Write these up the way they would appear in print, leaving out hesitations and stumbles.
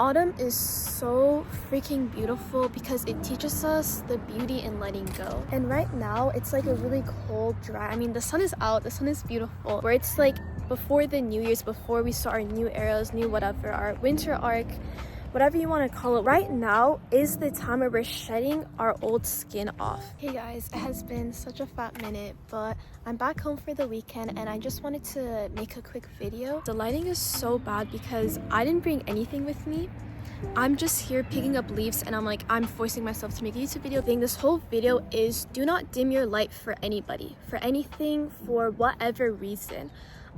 Autumn is so freaking beautiful because it teaches us the beauty in letting go. And right now it's like a really cold, dry, I mean the sun is out, the sun is beautiful, where it's like before the New Year's, before we start our new eras, new whatever, our winter arc, whatever you want to call it. Right now is the time where we're shedding our old skin off. Hey guys, it has been such a fat minute, but I'm back home for the weekend and I just wanted to make a quick video. The lighting is so bad because I didn't bring anything with me. I'm just here picking up leaves and I'm forcing myself to make a YouTube video. This whole video is do not dim your light for anybody, for anything, for whatever reason.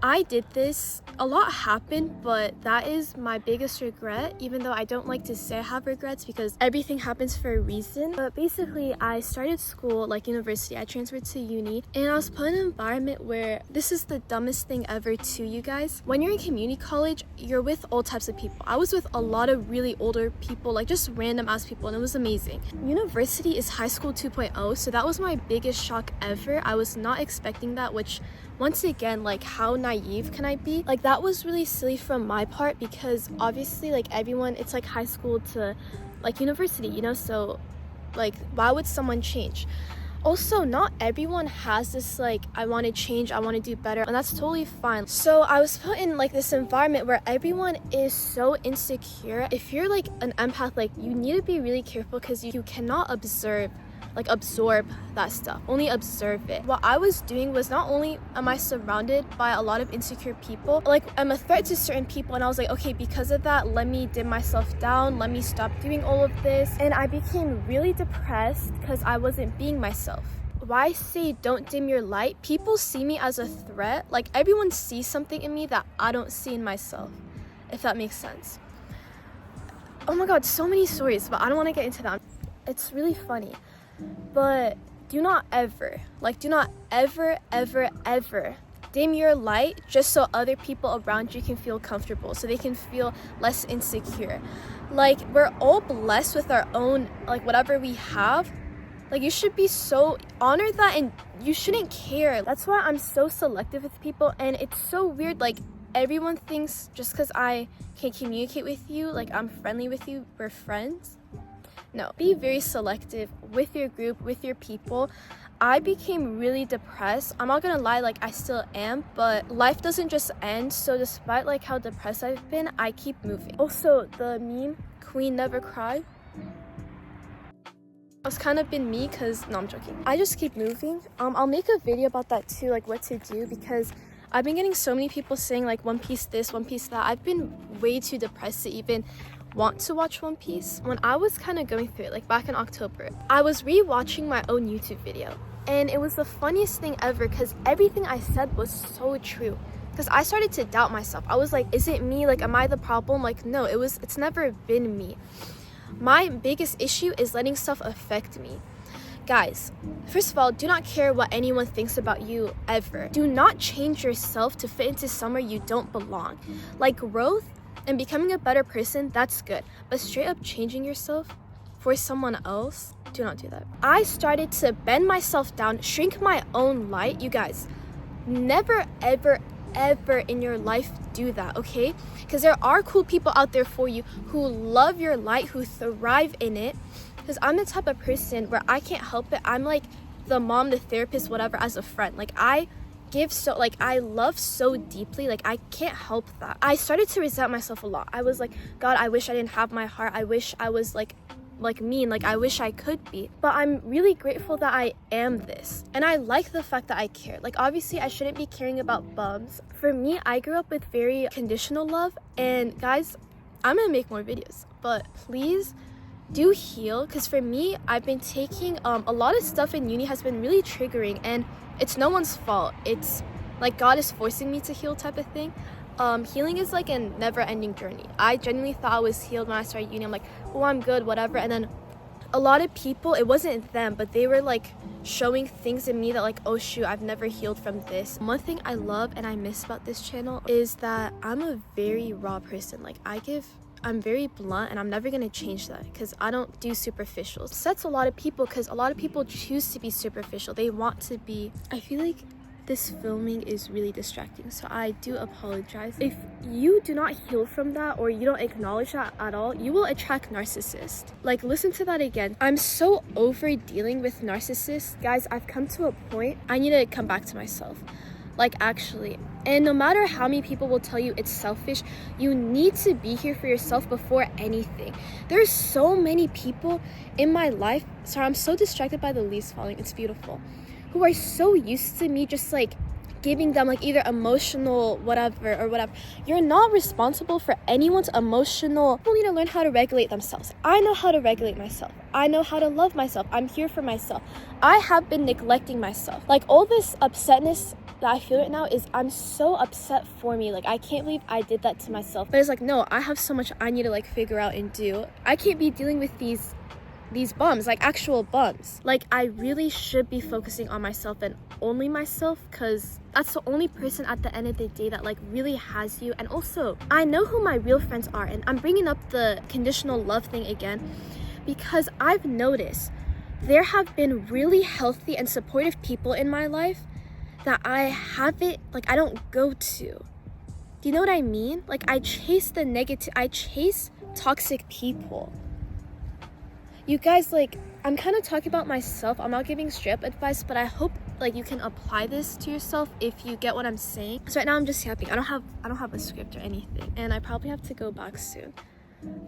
I did this, a lot happened, but that is my biggest regret, even though I don't like to say I have regrets because everything happens for a reason. But basically, I started school, like university, I transferred to uni, and I was put in an environment where this is the dumbest thing ever to you guys. When you're in community college, you're with all types of people. I was with a lot of really older people, like just random ass people, and it was amazing. University is high school 2.0, so that was my biggest shock ever. I was not expecting that, which once again, like how naive can I be? Like that was really silly from my part because obviously like everyone, it's like high school to like university, you know, so like why would someone change? Also, not everyone has this like I want to change, I want to do better, and that's totally fine. So I was put in like this environment where everyone is so insecure. If you're like an empath, like you need to be really careful because you cannot absorb that stuff, only observe it. What I was doing was not only am I surrounded by a lot of insecure people, like I'm a threat to certain people, and I was like, okay, because of that, let me dim myself down, let me stop doing all of this. And I became really depressed because I wasn't being myself. Why I say don't dim your light? People see me as a threat. Like everyone sees something in me that I don't see in myself, if that makes sense. Oh my god, so many stories, but I don't want to get into that. It's really funny. But do not ever dim your light just so other people around you can feel comfortable, so they can feel less insecure. Like we're all blessed with our own, like whatever we have. Like you should be so honor that, and you shouldn't care. That's why I'm so selective with people, and it's so weird. Like everyone thinks just because I can communicate with you, like I'm friendly with you, we're friends. No, be very selective with your group, with your people. I became really depressed. I'm not gonna lie, like I still am, but life doesn't just end. So despite like how depressed I've been, I keep moving. Also, the meme, Queen Never Cried, it's kind of been me because, no, I'm joking. I just keep moving. I'll make a video about that too, like what to do, because I've been getting so many people saying like One Piece this, One Piece that. I've been way too depressed to even want to watch One Piece. When I was kind of going through it, like back in October, I was re-watching my own YouTube video, and it was the funniest thing ever because everything I said was so true. Because I started to doubt myself. I was like, is it me? Like, am I the problem? Like, no, it's never been me. My biggest issue is letting stuff affect me. Guys, first of all, do not care what anyone thinks about you ever. Do not change yourself to fit into somewhere you don't belong. Like growth and becoming a better person, that's good. But straight up changing yourself for someone else, do not do that. I started to bend myself down, shrink my own light. You guys, never, ever in your life do that, okay? Because there are cool people out there for you who love your light, who thrive in it. Because I'm the type of person where I can't help it. I'm like the mom, the therapist, whatever, as a friend. Like I love so deeply, like I can't help that. I started to resent myself a lot. I was like, God, I wish I didn't have my heart. I wish I was like mean, like I wish I could be. But I'm really grateful that I am this, and I like the fact that I care. Like obviously I shouldn't be caring about bums. For me, I grew up with very conditional love, and guys, I'm gonna make more videos, but please do heal, because for me, I've been taking a lot of stuff in uni has been really triggering, and it's no one's fault. It's like God is forcing me to heal type of thing. Healing is like a never-ending journey. I genuinely thought I was healed when I started uni. I'm like, oh, I'm good, whatever. And then a lot of people, it wasn't them, but they were like showing things in me that like, oh shoot, I've never healed from this. One thing I love and I miss about this channel is that I'm a very raw person. Like I'm very blunt, and I'm never gonna change that because I don't do superficials. It sets a lot of people because a lot of people choose to be superficial. They want to be, I feel like this filming is really distracting, so I do apologize. If you do not heal from that or you don't acknowledge that at all, you will attract narcissists. Like, listen to that again. I'm so over dealing with narcissists. Guys, I've come to a point, I need to come back to myself. Like, actually. And no matter how many people will tell you it's selfish, you need to be here for yourself before anything. There's so many people in my life, sorry, I'm so distracted by the leaves falling, it's beautiful, who are so used to me just like giving them like either emotional whatever or whatever. You're not responsible for anyone's emotional. People need to learn how to regulate themselves. I know how to regulate myself. I know how to love myself. I'm here for myself. I have been neglecting myself. Like, all this upsetness that I feel right now is I'm so upset for me. Like, I can't believe I did that to myself. But it's like, no, I have so much I need to like figure out and do. I can't be dealing with these bums, like actual bums. Like, I really should be focusing on myself and only myself, because that's the only person at the end of the day that like really has you. And also, I know who my real friends are, and I'm bringing up the conditional love thing again because I've noticed there have been really healthy and supportive people in my life that I haven't, like, I don't go to. Do you know what I mean? Like, I chase toxic people. You guys, like, I'm kind of talking about myself. I'm not giving straight advice, but I hope like you can apply this to yourself if you get what I'm saying. So right now I'm just yapping. I don't have a script or anything, and I probably have to go back soon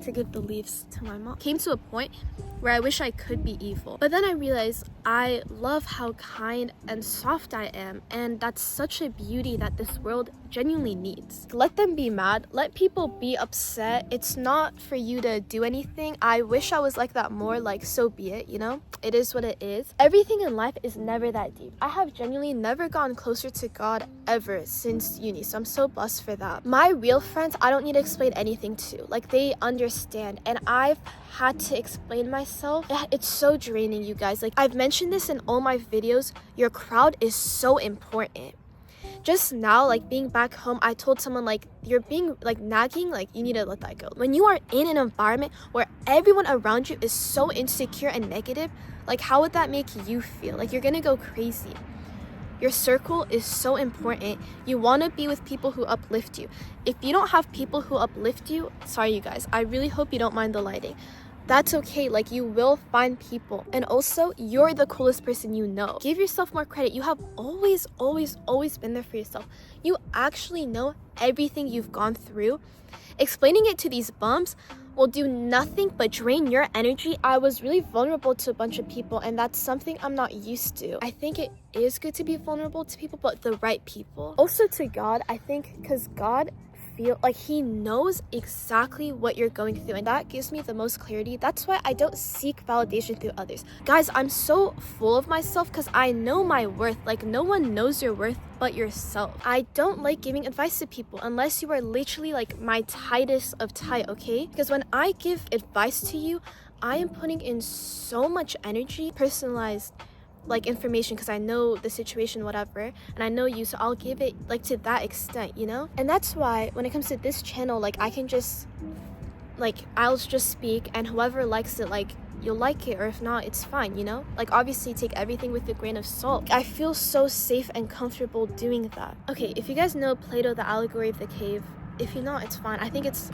to give the leaves to my mom. Came to a point where I wish I could be evil, but then I realized I love how kind and soft I am, and that's such a beauty that this world genuinely needs. Let them be mad, let people be upset. It's not for you to do anything. I wish I was like that more, like, so be it, you know? It is what it is. Everything in life is never that deep. I have genuinely never gotten closer to God ever since uni, so I'm so blessed for that. My real friends, I don't need to explain anything to. Like, they understand, and I've had to explain myself. It's so draining, you guys. Like, I've mentioned this in all my videos. Your crowd is so important. Just now, like, being back home, I told someone, like, you're being like nagging, like, you need to let that go. When you are in an environment where everyone around you is so insecure and negative, like, how would that make you feel? Like, you're gonna go crazy. Your circle is so important. You want to be with people who uplift you. If you don't have people who uplift you, sorry you guys, I really hope you don't mind the lighting. That's okay, like, you will find people. And also, you're the coolest person you know. Give yourself more credit. You have always been there for yourself. You actually know everything you've gone through. Explaining it to these bums will do nothing but drain your energy. I was really vulnerable to a bunch of people, and that's something I'm not used to. I think it is good to be vulnerable to people, but the right people. Also to God, I think, because God feel like he knows exactly what you're going through, and that gives me the most clarity. That's why I don't seek validation through others. Guys, I'm so full of myself because I know my worth. Like, no one knows your worth but yourself. I don't like giving advice to people unless you are literally like my tightest of tight, okay? Because when I give advice to you, I am putting in so much energy, personalized like information, because I know the situation, whatever, and I know you, so I'll give it like to that extent, you know? And that's why when it comes to this channel, like, I can just like, I'll just speak, and whoever likes it, like, you'll like it, or if not, it's fine, you know? Like, obviously take everything with a grain of salt. I feel so safe and comfortable doing that. Okay, if you guys know Plato, the allegory of the cave, if you not, it's fine. I think it's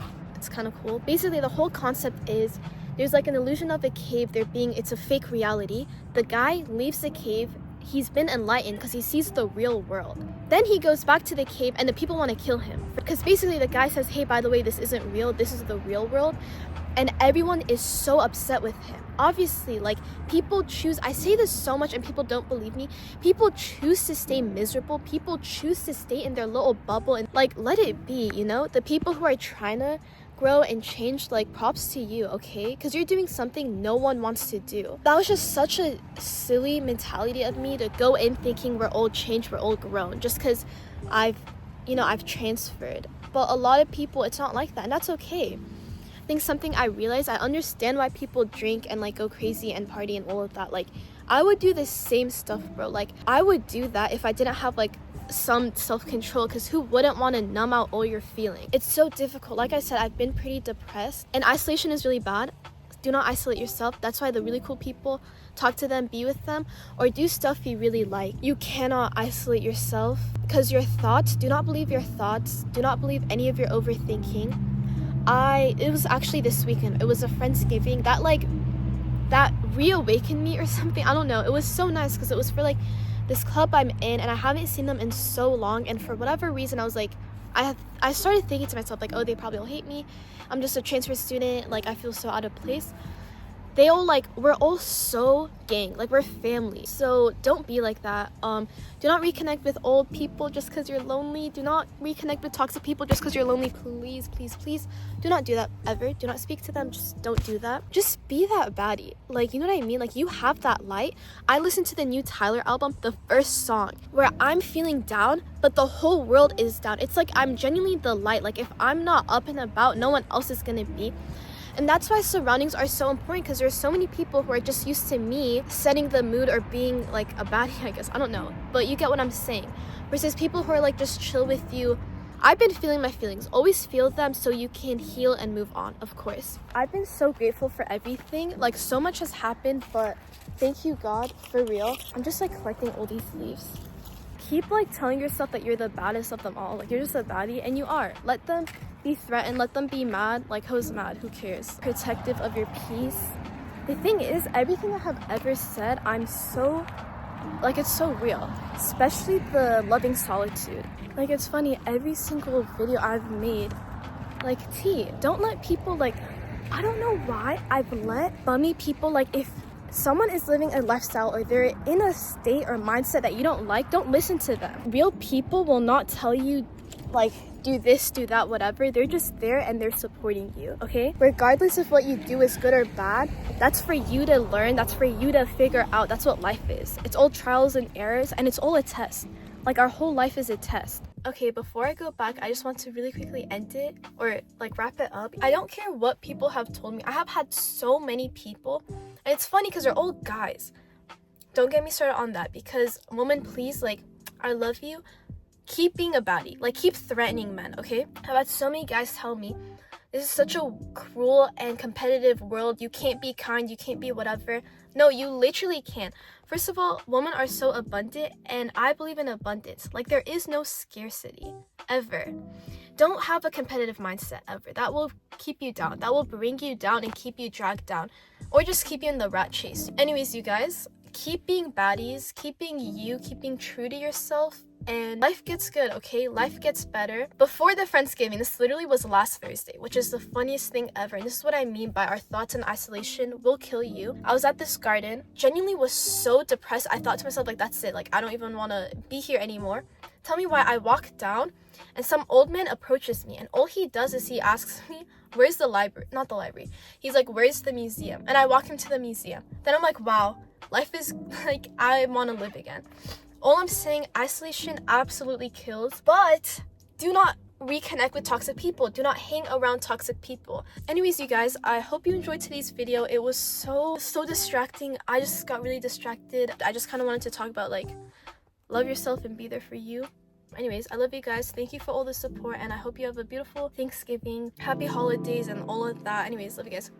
kind of cool. Basically, the whole concept is there's like an illusion of a cave, it's a fake reality. The guy leaves the cave, he's been enlightened because he sees the real world. Then he goes back to the cave and the people want to kill him. Because basically the guy says, hey, by the way, this isn't real, this is the real world. And everyone is so upset with him. Obviously, like, people choose, I say this so much and people don't believe me, people choose to stay miserable, people choose to stay in their little bubble, and like, let it be, you know? The people who are trying to grow and change, like, props to you, okay? Because you're doing something no one wants to do. That was just such a silly mentality of me to go in thinking we're all changed, we're all grown, just because I've transferred. But a lot of people, it's not like that, and that's okay. I think something I realized, I understand why people drink and like go crazy and party and all of that. Like, I would do the same stuff, bro. Like, I would do that if I didn't have like some self-control, because who wouldn't want to numb out all your feelings? It's so difficult. Like I said, I've been pretty depressed, and isolation is really bad. do not isolate yourself. That's why the really cool people, talk to them, be with them, or do stuff you really like. You cannot isolate yourself because your thoughts, do not believe your thoughts. Do not believe any of your overthinking. It was actually this weekend. It was a Friendsgiving that reawakened me or something. I don't know. It was so nice because it was for like this club I'm in, and I haven't seen them in so long, and for whatever reason I was like, I started thinking to myself like, oh, they probably will hate me, I'm just a transfer student, like I feel so out of place. They all like, we're all so gang, like we're family. So don't be like that. Do not reconnect with old people just because you're lonely. Do not reconnect with toxic people just because you're lonely. Please, please, please do not do that ever. Do not speak to them. Just don't do that. Just be that baddie. Like, you know what I mean? Like, you have that light. I listened to the new Tyler album, the first song, where I'm feeling down, but the whole world is down. It's like I'm genuinely the light. Like, if I'm not up and about, no one else is gonna be. And that's why surroundings are so important, because there's so many people who are just used to me setting the mood or being like a baddie, I guess. I don't know. But you get what I'm saying. Versus people who are like just chill with you. I've been feeling my feelings. Always feel them so you can heal and move on, of course. I've been so grateful for everything. Like, so much has happened, but thank you, God, for real. I'm just like collecting all these leaves. Keep like telling yourself that you're the baddest of them all. Like, you're just a baddie, and you are. Let them be threatened, let them be mad. Like, who's mad? Who cares? Protective of your peace. The thing is, everything I have ever said, I'm so, like, it's so real. Especially the loving solitude. Like, it's funny, every single video I've made, like, don't let people, like, I don't know why I've let bummy people, like, if someone is living a lifestyle or they're in a state or mindset that you don't like, don't listen to them. Real people will not tell you, like, do this, do that, whatever. They're just there and they're supporting you, okay? Regardless of what you do is good or bad, that's for you to learn, that's for you to figure out. That's what life is. It's all trials and errors, and it's all a test. Like, our whole life is a test. Okay, before I go back, I just want to really quickly end it, or like wrap it up. I don't care what people have told me. I have had so many people, and it's funny because they're all guys. Don't get me started on that, because woman, please, like, I love you. Keep being a baddie. Like, keep threatening men, okay? I've had so many guys tell me, this is such a cruel and competitive world. You can't be kind. You can't be whatever. No, you literally can't. First of all, women are so abundant, and I believe in abundance. Like, there is no scarcity, ever. Don't have a competitive mindset, ever. That will keep you down. That will bring you down and keep you dragged down. Or just keep you in the rat chase. Anyways, you guys, keep being baddies. Keep being you. Keep being true to yourself. And life gets good, okay? Life gets better. Before the Friendsgiving, this literally was last Thursday, which is the funniest thing ever. And this is what I mean by our thoughts and isolation will kill you. I was at this garden, genuinely was so depressed. I thought to myself, like, that's it. Like, I don't even want to be here anymore. Tell me why. I walk down, and some old man approaches me. And all he does is he asks me, where's the library? Not the library. He's like, where's the museum? And I walk him to the museum. Then I'm like, wow, life is, like, I want to live again. All I'm saying, isolation absolutely kills, but do not reconnect with toxic people. Do not hang around toxic people. Anyways, you guys, I hope you enjoyed today's video. It was so distracting. I just got really distracted. I just kind of wanted to talk about, like, love yourself and be there for you. Anyways, I love you guys. Thank you for all the support, and I hope you have a beautiful Thanksgiving, happy holidays, and all of that. Anyways, love you guys.